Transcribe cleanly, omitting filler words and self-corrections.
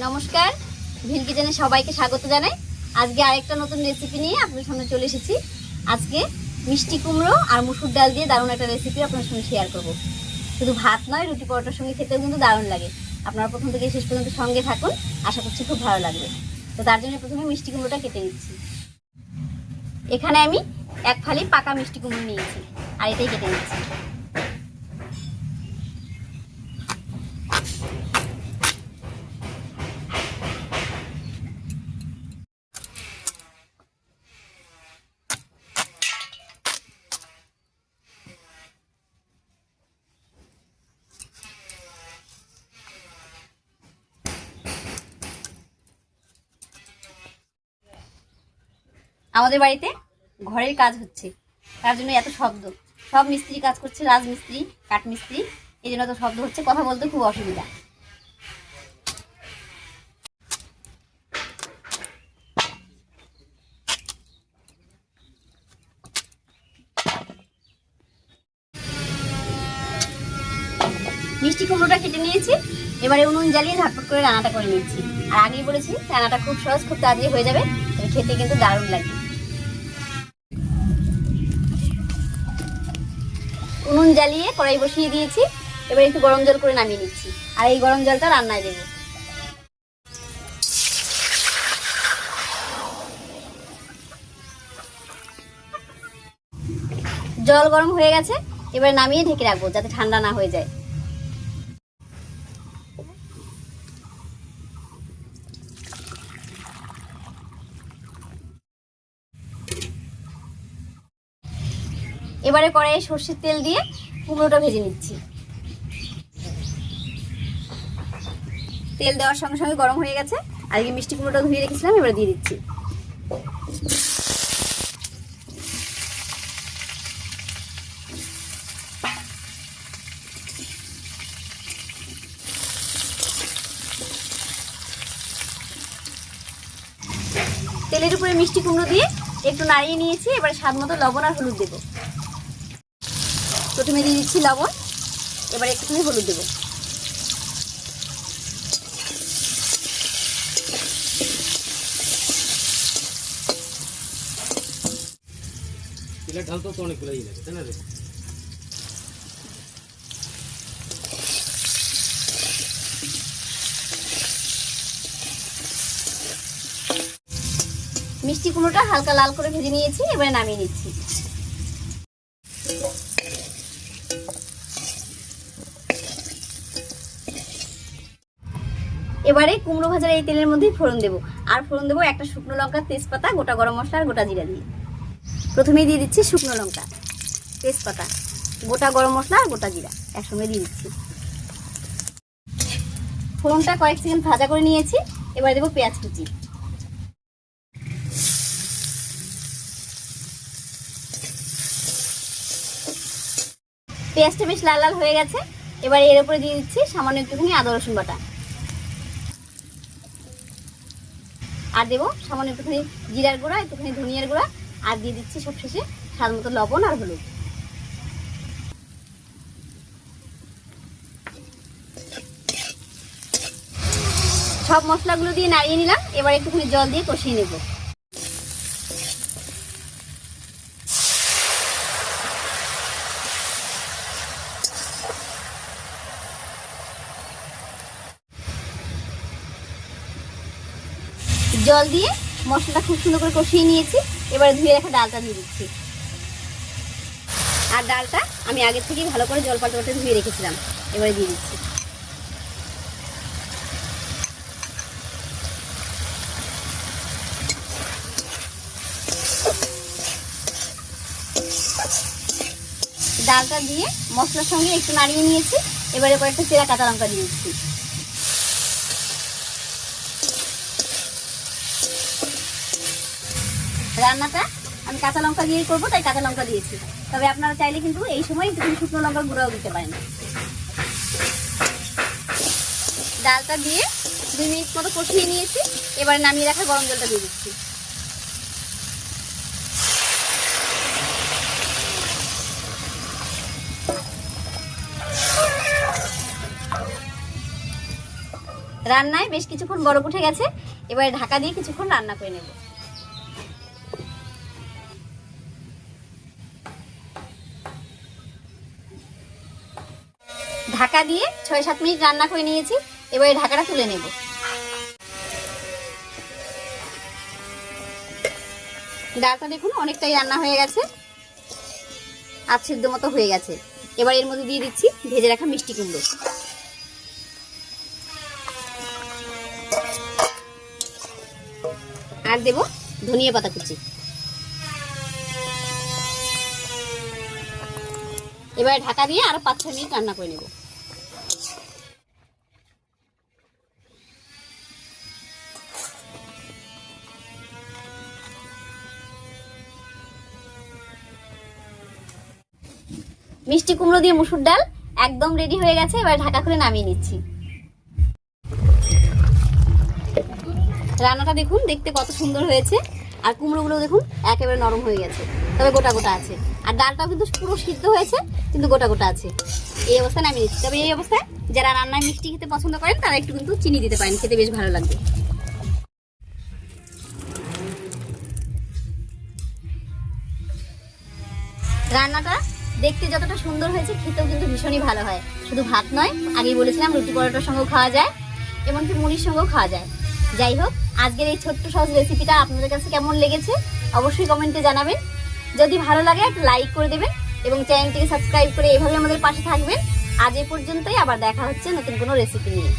নমস্কার, ভিল কিচেনে সবাইকে স্বাগত জানাই। আজকে আরেকটা নতুন রেসিপি নিয়ে আপনাদের সামনে চলে এসেছি। আজকে মিষ্টি কুমড়ো আর মুসুর ডাল দিয়ে দারুণ একটা রেসিপি আপনার সঙ্গে শেয়ার করব। শুধু ভাত নয়, রুটি পরোটার সঙ্গে খেতেও কিন্তু দারুণ লাগে। আপনারা প্রথম থেকে শেষ পর্যন্ত সঙ্গে থাকুন, আশা করছি খুব ভালো লাগবে। তো তার জন্য প্রথমে মিষ্টি কুমড়োটা কেটে নিচ্ছি। এখানে আমি এক ফালি পাকা মিষ্টি কুমড়ো নিয়েছি আর এটাই কেটে নিচ্ছি। আমাদের বাড়িতে ঘরের কাজ হচ্ছে, তার জন্য এত শব্দ। সব মিস্ত্রি কাজ করছে, রাজমিস্ত্রি, কাঠমিস্ত্রি, এই জন্য এত শব্দ হচ্ছে, কথা বলতে খুব অসুবিধা। মিষ্টি কুমড়োটা কেটে নিয়েছি, এবারে উনুন জ্বালিয়ে ঝটপট করে রান্নাটা করে নিচ্ছি। আর আগেই বলেছি রান্নাটা খুব সহজ, খুব তাড়াতাড়ি হয়ে যাবে, তবে খেতে কিন্তু দারুণ লাগবে। উনুন জ্বালিয়ে কড়াই বসিয়ে দিয়েছি, এবার একটু গরম জল করে নামিয়ে নিচ্ছি। আর এই গরম জলটা রান্নায় দেবো। জল গরম হয়ে গেছে, এবার নামিয়ে ঢেকে রাখবো যাতে ঠান্ডা না হয়ে যায়। এবারে কড়াইয়ে সর্ষের তেল দিয়ে কুমড়োটা ভেজে নিচ্ছি। তেল দেওয়ার সঙ্গে সঙ্গে গরম হয়ে গেছে, আর এই মিষ্টি কুমড়োটা ধুয়ে রেখেছিলাম, এবারে দিয়ে দিচ্ছি। তেলের উপরে মিষ্টি কুমড়ো দিয়ে একটু নাড়িয়ে নিয়েছি, এবারে স্বাদ মতো লবণ আর হলুদ দেবো। প্রথমে দিয়ে দিচ্ছি লবণ, এবারে একটুখানি হলুদ দেবো। ঢাল তো অনেকগুলো লাগে, তাই না রে? মিষ্টি কুমড়োটা হালকা লাল করে ভেজে নিয়েছি, এবারে নামিয়ে নিচ্ছি। এবারে কুমড়ো ভাজার এই তেলের মধ্যেই ফোড়ন দেবো, আর ফোড়ন দেবো একটা শুকনো লঙ্কা, তেজপাতা, গোটা গরম মশলা আর গোটা জিরা দিয়ে। প্রথমেই দিয়ে দিচ্ছি শুকনো লঙ্কা, তেজপাতা, গোটা গরম মশলা আর গোটা জিরা একসঙ্গে দিয়ে দিচ্ছি। ফোড়নটা কয়েক সেকেন্ড ভাজা করে নিয়েছি, এবারে দেবো পেঁয়াজ কুচি। পেঁয়াজটা বেশ লাল লাল হয়ে গেছে, এবারে এর উপরে দিয়ে দিচ্ছি সামান্য একটুখানি আদা রসুন বাটা, আর দেবো সামান্য একটুখানি জিরার গুঁড়া, একটুখানি ধনিয়ার গুঁড়া, আর দিয়ে দিচ্ছি সবশেষে স্বাদ মতো লবণ আর হলুদ। সব মশলাগুলো দিয়ে নাড়িয়ে নিলাম, এবার একটুখানি জল দিয়ে কষিয়ে নেব। জল দিয়ে মশলাটা খুব সুন্দর করে কষিয়ে নিয়েছি, এবারে ধুয়ে রাখা ডালটা দিয়ে দিচ্ছি। আর ডালটা আমি আগে থেকেই ভালো করে জল পাল্টে পাল্টে ধুয়ে রেখেছিলাম, এবারে দিয়ে দিচ্ছি। ডালটা দিয়ে মশলার সঙ্গে একটু নাড়িয়ে নিয়েছি, এবারে কয়েকটা চেরা কাঁচা লঙ্কা দিয়ে দিচ্ছি। রান্নাটা আমি কাঁচা লঙ্কা দিয়েই করবো, তাই কাঁচা লঙ্কা দিয়েছি, তবে আপনারা চাইলে কিন্তু এই সময় একটু শুকনো লঙ্কার গুঁড়াও দিতে পারেন। ডালটা দিয়ে 2 মিনিট মতো কষিয়ে নিয়েছি, এবারে নামিয়ে রাখা গরম জলটা দিয়ে দিচ্ছি। রান্নায় বেশ কিছুক্ষণ বরফ উঠে গেছে, এবারে ঢাকা দিয়ে কিছুক্ষণ রান্না করে নেব। ঢাকা দিয়ে 6-7 মিনিট রান্না করে নিয়েছি, এবারে ঢাকাটা তুলে নেব। ডালটা দেখুন অনেকটাই রান্না হয়ে গেছে, আর সিদ্ধ মতো হয়ে গেছে। এবার এর মধ্যে দিয়ে দিচ্ছি ভেজে রাখা মিষ্টি কুমড়ো, আর দেব ধনিয়া পাতা কুচি। এবার ঢাকা দিয়ে আরো 5-6 মিনিট রান্না করে নেব। মিষ্টি কুমড়ো দিয়ে মসুর ডাল একদম রেডি হয়ে গেছে, এবার ঢাকা খুলে নামিয়ে নিচ্ছি। রান্নাটা দেখুন দেখতে কত সুন্দর হয়েছে, আর কুমড়োগুলো দেখুন একেবারে নরম হয়ে গেছে, তবে গোটা গোটা আছে। আর ডালটাও কিন্তু পুরো সিদ্ধ হয়েছে, কিন্তু গোটা গোটা আছে। এই অবস্থায় নামিয়ে নিচ্ছি। তবে এই অবস্থায় যারা রান্নায় মিষ্টি খেতে পছন্দ করেন তারা একটু কিন্তু চিনি দিতে পারেন, খেতে বেশ ভালো লাগবে। রান্নাটা দেখতে যতটা সুন্দর হয়েছে, খেতেও কিন্তু ভীষণই ভালো হয়। শুধু ভাত নয়, আগেই বলেছিলাম রুটি পরোটার সঙ্গেও খাওয়া যায়, এমনকি মুড়ির সঙ্গেও খাওয়া যায়। যাই হোক, আজকের এই ছোট্ট সহজ রেসিপিটা আপনাদের কাছে কেমন লেগেছে অবশ্যই কমেন্টে জানাবেন। যদি ভালো লাগে একটা লাইক করে দেবেন এবং চ্যানেলটিকে সাবস্ক্রাইব করে এভাবে আমাদের পাশে থাকবেন। আজ এ পর্যন্তই, আবার দেখা হচ্ছে নতুন কোনো রেসিপি নিয়ে।